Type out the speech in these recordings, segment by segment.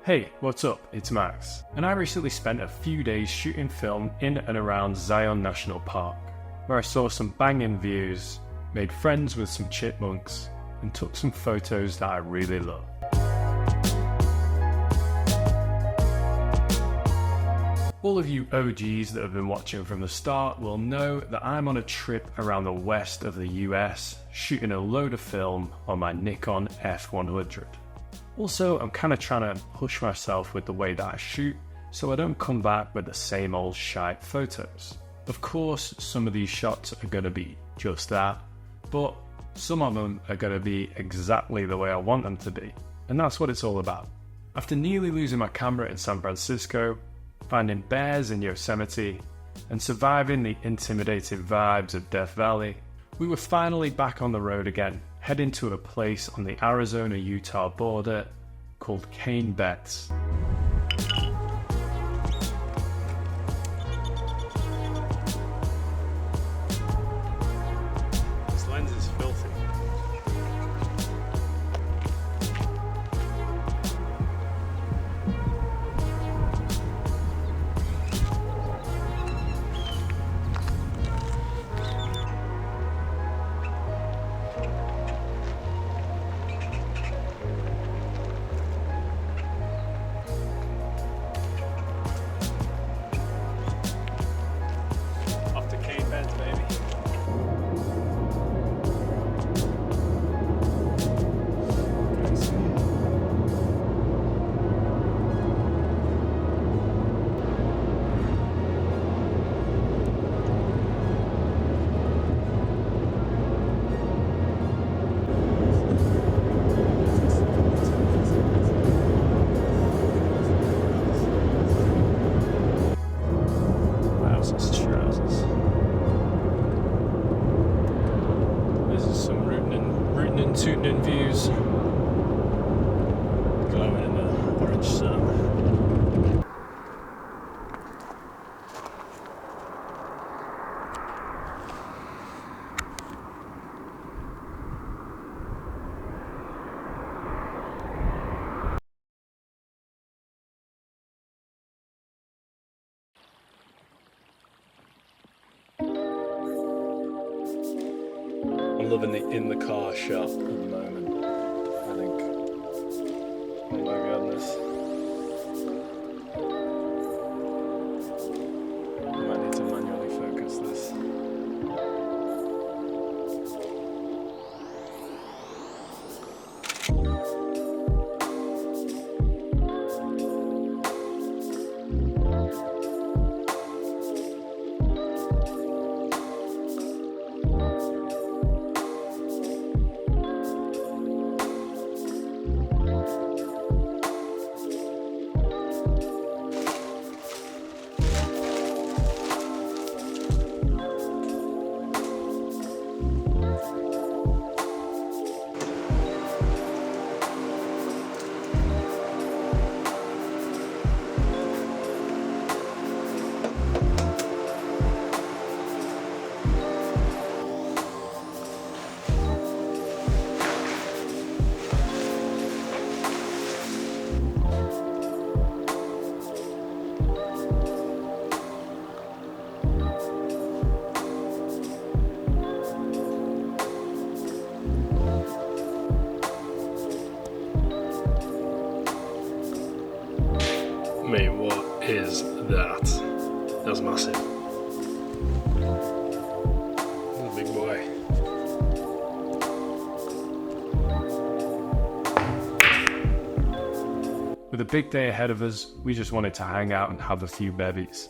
Hey, what's up? It's Max, and I recently spent a few days shooting film in and around Zion National Park, where I saw some banging views, made friends with some chipmunks, and took some photos that I really love. All of you OGs that have been watching from the start will know that I'm on a trip around the west of the US, shooting a load of film on my Nikon F100. Also, I'm kind of trying to push myself with the way that I shoot, so I don't come back with the same old shite photos. Of course, some of these shots are going to be just that, but some of them are going to be exactly the way I want them to be, and that's what it's all about. After nearly losing my camera in San Francisco, finding bears in Yosemite, and surviving the intimidating vibes of Death Valley, we were finally back on the road again, heading to a place on the Arizona-Utah border called Cane Beds. This lens is filthy. Tooting in views, glowing in the orange sun. I'm loving the in-the-car shot at the moment, I think. Oh my goodness. I might need to manually focus this. Mate, what is that? That's massive. That's a big boy. With a big day ahead of us, we just wanted to hang out and have a few bevies.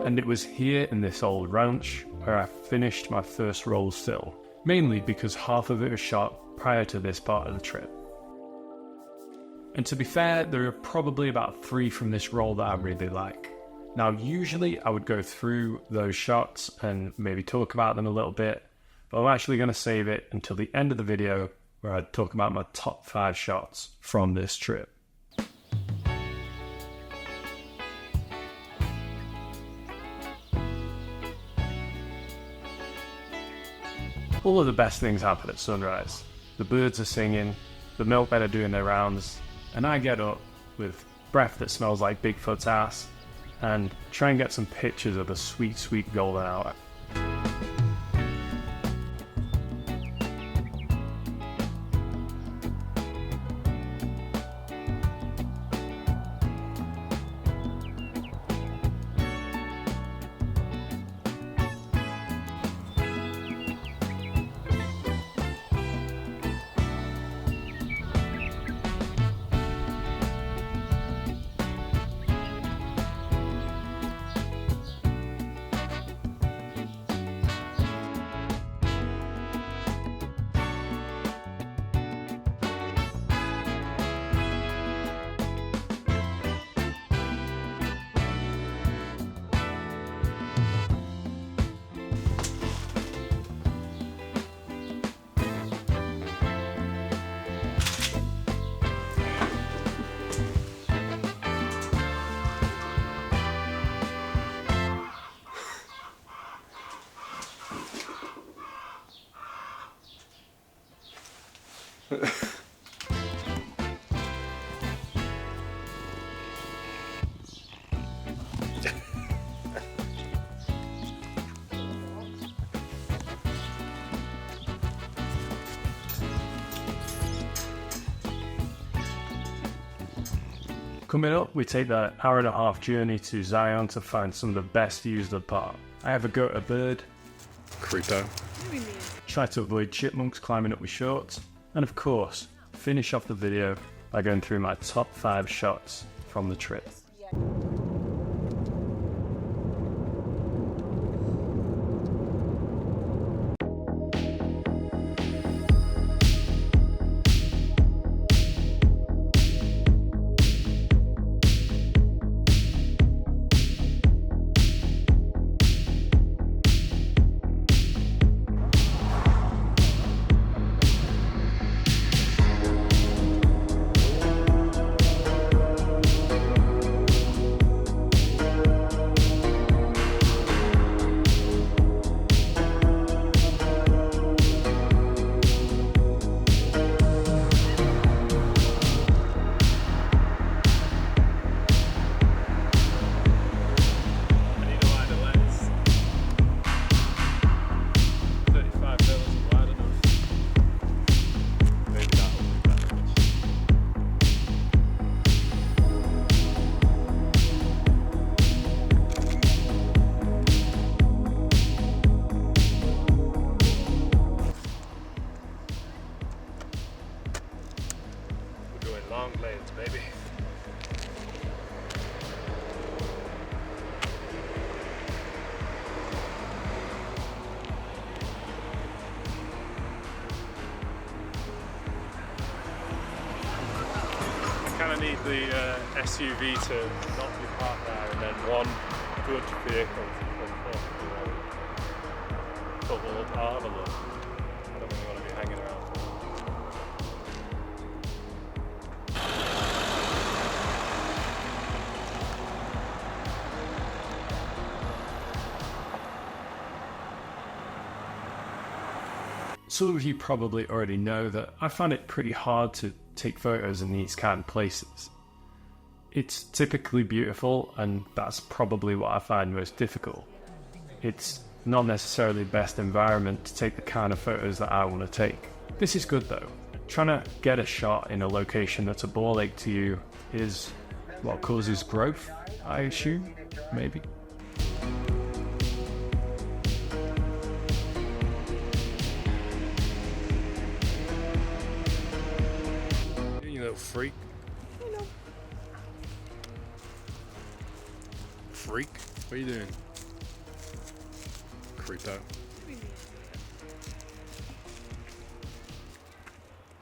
And it was here in this old ranch where I finished my first roll still, mainly because half of it was shot prior to this part of the trip. And to be fair, there are probably about 3 from this roll that I really like. Now usually I would go through those shots and maybe talk about them a little bit, but I'm actually going to save it until the end of the video where I talk about my top 5 shots from this trip. All of the best things happen at sunrise. The birds are singing, the milkmen are doing their rounds, and I get up with breath that smells like Bigfoot's ass and try and get some pictures of the sweet, sweet golden hour. Coming up, we take that hour-and-a-half journey to Zion to find some of the best views of the park. I have a go at a bird. Creepo. Try to avoid chipmunks climbing up with shorts. And of course, finish off the video by going through my top 5 shots from the trip. Long lanes, baby. I kind of need the SUV to not be parked there, and then one good vehicle to put all arm along. I don't really want to be hanging around. Some of you probably already know that I find it pretty hard to take photos in these kind of places. It's typically beautiful, and that's probably what I find most difficult. It's not necessarily the best environment to take the kind of photos that I want to take. This is good though. Trying to get a shot in a location that's a ball ache to you is what causes growth, I assume, maybe. Freak. Freak? What are you doing? Creepo.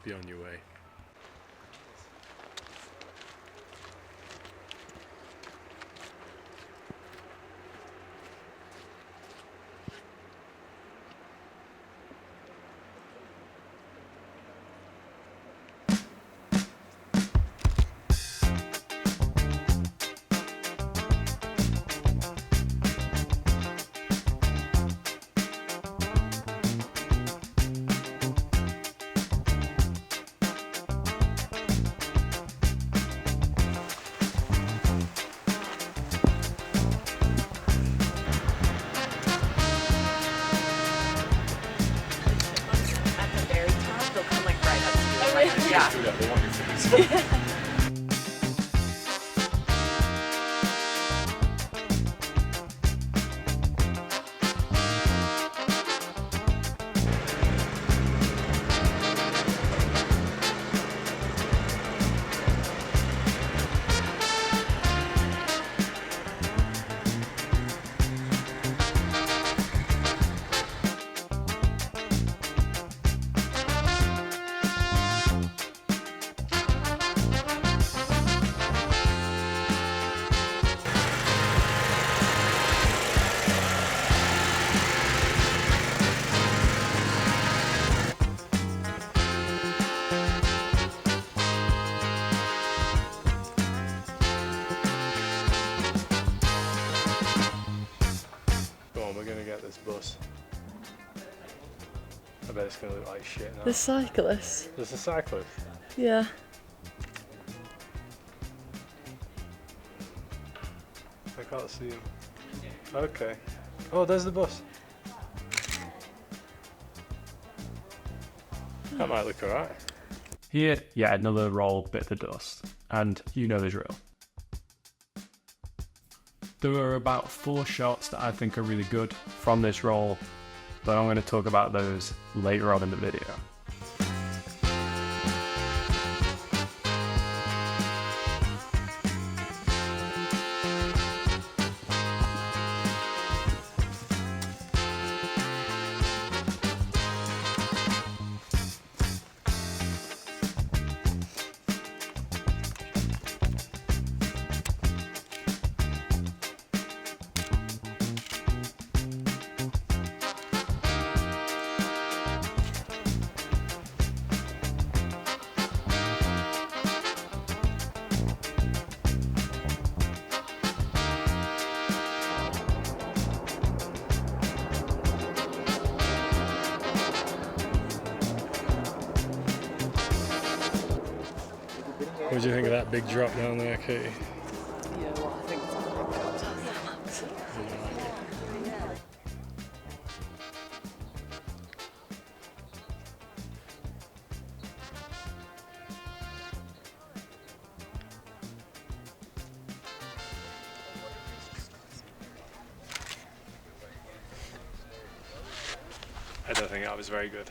Be on your way. Yeah. Food up, they want your food. We're gonna get this bus. I bet it's gonna look like shit now. The cyclists. There's a cyclist. Yeah. I can't see him. Okay. Oh, there's the bus. That might look alright. Here, yeah, another roll bit the dust, and you know the drill. There are about 4 shots that I think are really good from this roll, but I'm going to talk about those later on in the video. What do you think of that big drop down there, Katie? Yeah, well, I think it's a big I don't think that was very good.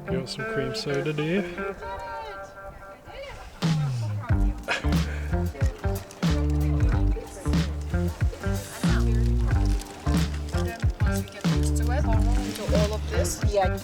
You want some cream soda, do you? All of this. Yeah.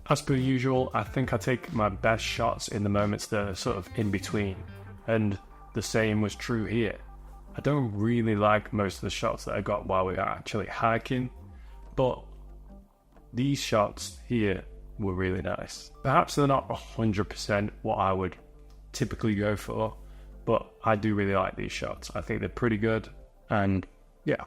As per usual, I think I take my best shots in the moments that are sort of in between, and the same was true here. I don't really like most of the shots that I got while we were actually hiking, but these shots here were really nice. Perhaps they're not 100% what I would typically go for, but I do really like these shots. I think they're pretty good, and yeah.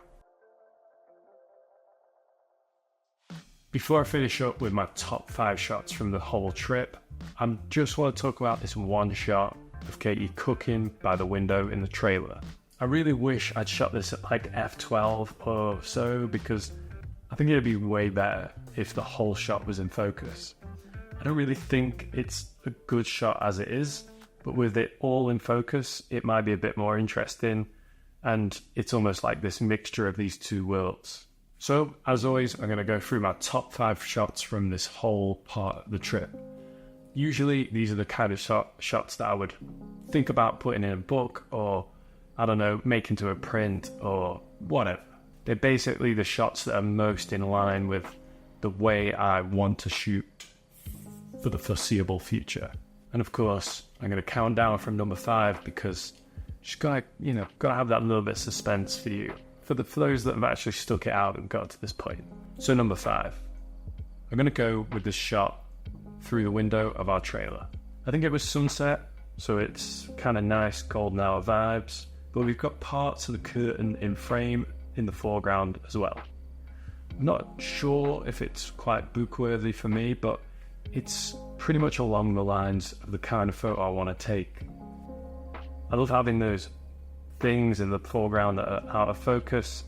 Before I finish up with my top 5 shots from the whole trip, I just want to talk about this one shot of Katie cooking by the window in the trailer. I really wish I'd shot this at like f12 or so, because I think it'd be way better if the whole shot was in focus. I don't really think it's a good shot as it is, but with it all in focus, it might be a bit more interesting, and it's almost like this mixture of these two worlds. So, as always, I'm going to go through my top 5 shots from this whole part of the trip. Usually, these are the kind of shots that I would think about putting in a book, or, I don't know, make into a print, or whatever. They're basically the shots that are most in line with the way I want to shoot for the foreseeable future. And of course, I'm going to count down from number 5, because just gotta have that little bit of suspense for you. For those that have actually stuck it out and got to this point. So number 5, I'm going to go with this shot through the window of our trailer. I think it was sunset, so it's kind of nice golden hour vibes, but we've got parts of the curtain in frame in the foreground as well. I'm not sure if it's quite book-worthy for me, but it's pretty much along the lines of the kind of photo I want to take. I love having those things in the foreground that are out of focus.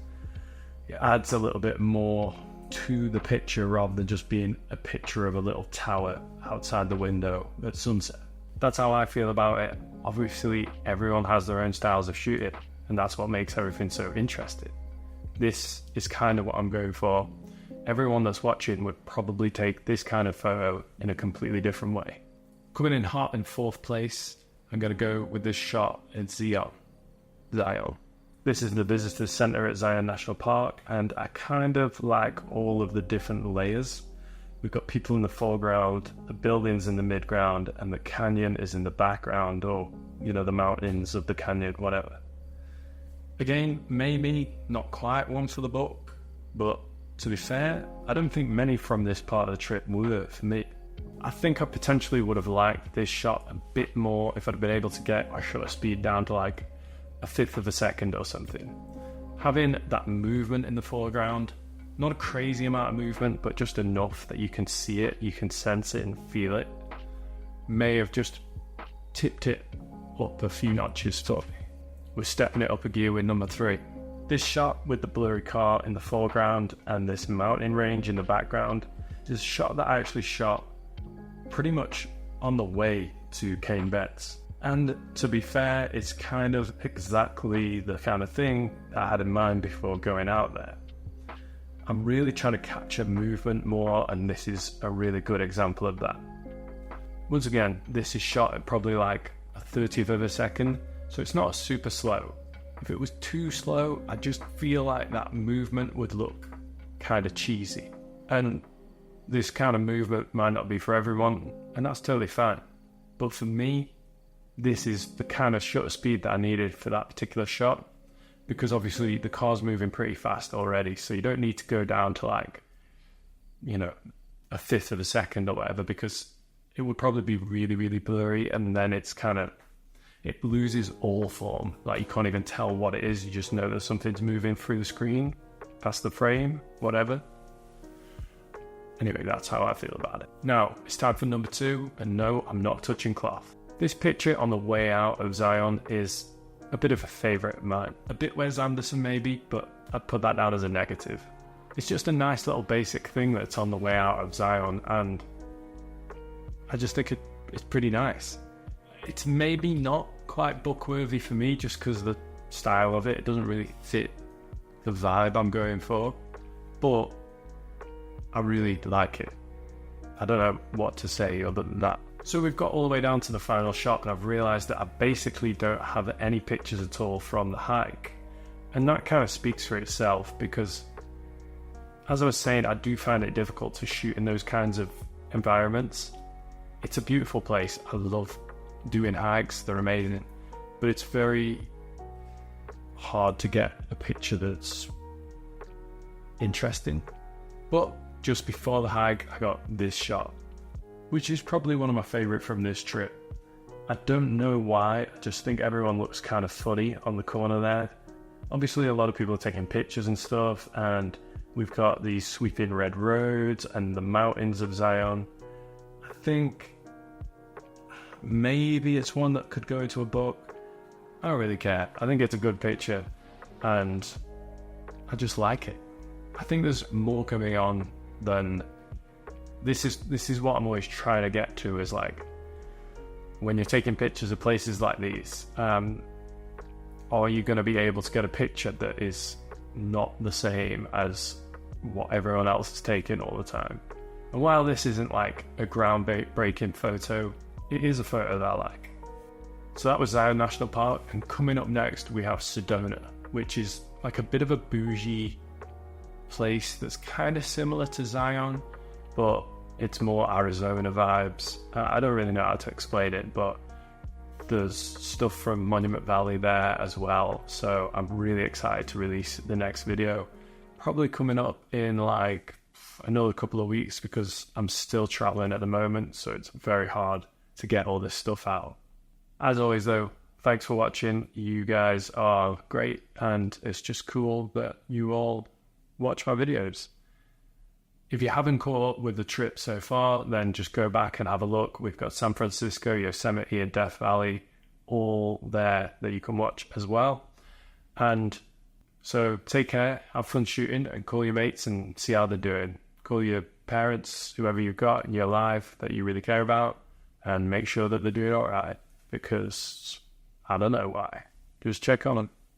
It adds a little bit more to the picture rather than just being a picture of a little tower outside the window at sunset. That's how I feel about it. Obviously, everyone has their own styles of shooting, and that's what makes everything so interesting. This is kind of what I'm going for. Everyone that's watching would probably take this kind of photo in a completely different way. Coming in hot in 4th place, I'm going to go with this shot in Zion. This is the visitor center at Zion National Park, and I kind of like all of the different layers. We've got people in the foreground, the buildings in the midground, and the canyon is in the background, or, the mountains of the canyon, whatever. Again, maybe not quite one for the book, but to be fair, I don't think many from this part of the trip were for me. I think I potentially would have liked this shot a bit more if I'd been able to get my shutter speed down to like 1/5 of a second or something. Having that movement in the foreground, not a crazy amount of movement, but just enough that you can see it, you can sense it and feel it, may have just tipped it up a few notches for me. We're stepping it up a gear with number 3. This shot with the blurry car in the foreground and this mountain range in the background is a shot that I actually shot pretty much on the way to Cane Betts. And to be fair, it's kind of exactly the kind of thing I had in mind before going out there. I'm really trying to capture movement more, and this is a really good example of that. Once again, this is shot at probably like 1/30 of a second, so it's not super slow. If it was too slow, I just feel like that movement would look kind of cheesy. And this kind of movement might not be for everyone, and that's totally fine. But for me, this is the kind of shutter speed that I needed for that particular shot, because obviously the car's moving pretty fast already, so you don't need to go down to like, 1/5 of a second or whatever, because it would probably be really, really blurry, and then it loses all form. Like, you can't even tell what it is, you just know that something's moving through the screen, past the frame, whatever. Anyway, that's how I feel about it. Now, it's time for number 2, and no, I'm not touching cloth. This picture on the way out of Zion is a bit of a favourite of mine. A bit Wes Anderson maybe, but I'd put that down as a negative. It's just a nice little basic thing that's on the way out of Zion, and I just think it's pretty nice. It's maybe not quite book-worthy for me just because of the style of it. It doesn't really fit the vibe I'm going for, but I really like it. I don't know what to say other than that. So we've got all the way down to the final shot, and I've realised that I basically don't have any pictures at all from the hike. And that kind of speaks for itself, because as I was saying, I do find it difficult to shoot in those kinds of environments. It's a beautiful place. I love doing hikes, they're amazing. But it's very hard to get a picture that's interesting. But just before the hike, I got this shot, which is probably one of my favourite from this trip. I don't know why, I just think everyone looks kind of funny on the corner there. Obviously a lot of people are taking pictures and stuff, and we've got these sweeping red roads and the mountains of Zion. I think maybe it's one that could go into a book. I don't really care. I think it's a good picture, and I just like it. I think there's more coming on than this is what I'm always trying to get to, is like, when you're taking pictures of places like these, are you going to be able to get a picture that is not the same as what everyone else is taking all the time? And while this isn't like a groundbreaking photo, it is a photo that I like. So that was Zion National Park, and coming up next we have Sedona, which is like a bit of a bougie place that's kind of similar to Zion, but it's more Arizona vibes. I don't really know how to explain it, but there's stuff from Monument Valley there as well. So I'm really excited to release the next video. Probably coming up in like another couple of weeks, because I'm still traveling at the moment, so it's very hard to get all this stuff out. As always though, thanks for watching. You guys are great, and it's just cool that you all watch my videos. If you haven't caught up with the trip so far, then just go back and have a look. We've got San Francisco, Yosemite, and Death Valley all there that you can watch as well. And so take care, have fun shooting, and call your mates and see how they're doing. Call your parents, whoever you've got in your life that you really care about, and make sure that they're doing all right, because I don't know why. Just check on them.